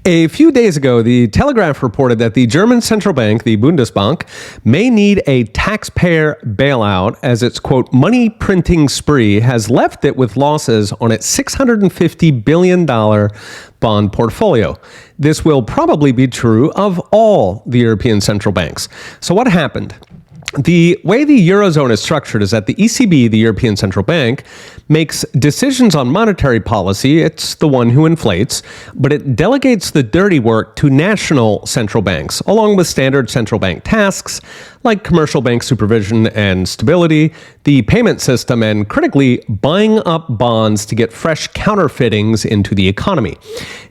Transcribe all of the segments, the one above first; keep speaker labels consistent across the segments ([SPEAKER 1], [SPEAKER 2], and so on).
[SPEAKER 1] A few days ago, the Telegraph reported that the German central bank, the Bundesbank, may need a taxpayer bailout as its, quote, money printing spree has left it with losses on its $650 billion bond portfolio. This will probably be true of all the European central banks. So what happened? The way the Eurozone is structured is that the ECB, the European Central Bank, makes decisions on monetary policy. It's the one who inflates, but it delegates the dirty work to national central banks, along with standard central bank tasks like commercial bank supervision and stability, the payment system, and critically, buying up bonds to get fresh counterfeitings into the economy.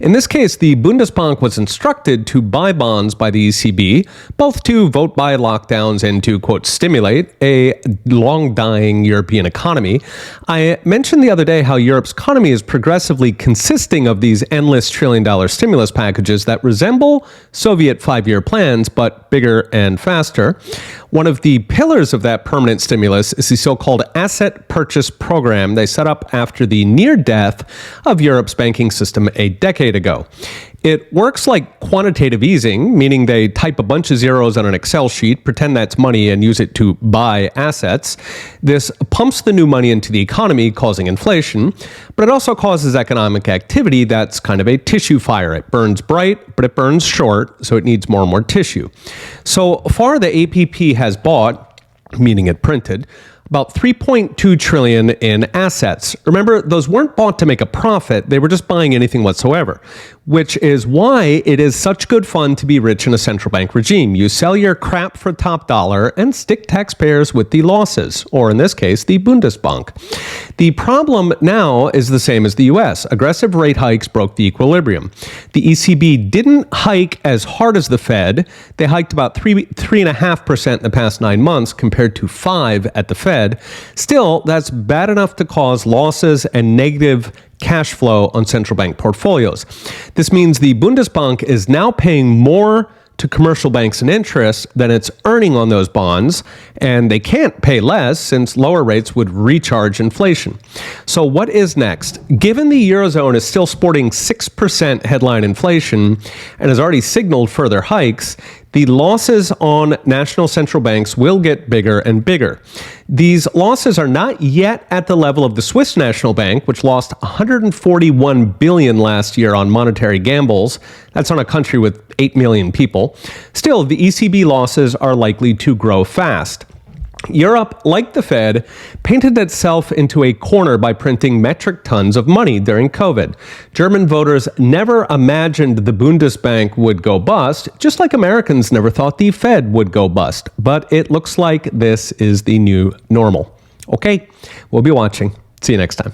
[SPEAKER 1] In this case, the Bundesbank was instructed to buy bonds by the ECB, both to vote by lockdowns and to, quote, stimulate a long-dying European economy. I mentioned the other day how Europe's economy is progressively consisting of these endless trillion-dollar stimulus packages that resemble Soviet five-year plans, but bigger and faster. One of the pillars of that permanent stimulus is the so-called asset purchase program they set up after the near death of Europe's banking system a decade ago. It works like quantitative easing, meaning they type a bunch of zeros on an Excel sheet, pretend that's money, and use it to buy assets. This pumps the new money into the economy, causing inflation, but it also causes economic activity that's kind of a tissue fire. It burns bright, but it burns short, so it needs more and more tissue. So far, the APP has bought, meaning it printed, about $3.2 trillion in assets. Remember, those weren't bought to make a profit. They were just buying anything whatsoever, which is why it is such good fun to be rich in a central bank regime. You sell your crap for top dollar and stick taxpayers with the losses, or in this case, the Bundesbank. The problem now is the same as the US. Aggressive rate hikes broke the equilibrium. The ECB didn't hike as hard as the Fed. They hiked about 3.5% in the past 9 months compared to 5% at the Fed. Still, that's bad enough to cause losses and negative cash flow on central bank portfolios. This means the Bundesbank is now paying more to commercial banks in interest than it's earning on those bonds, and they can't pay less since lower rates would recharge inflation. So what is next? Given the Eurozone is still sporting 6% headline inflation and has already signaled further hikes, the losses on national central banks will get bigger and bigger. These losses are not yet at the level of the Swiss National Bank, which lost $141 billion last year on monetary gambles. That's on a country with 8 million people. Still, the ECB losses are likely to grow fast. Europe, like the Fed, painted itself into a corner by printing metric tons of money during COVID. German voters never imagined the Bundesbank would go bust, just like Americans never thought the Fed would go bust. But it looks like this is the new normal. Okay, we'll be watching. See you next time.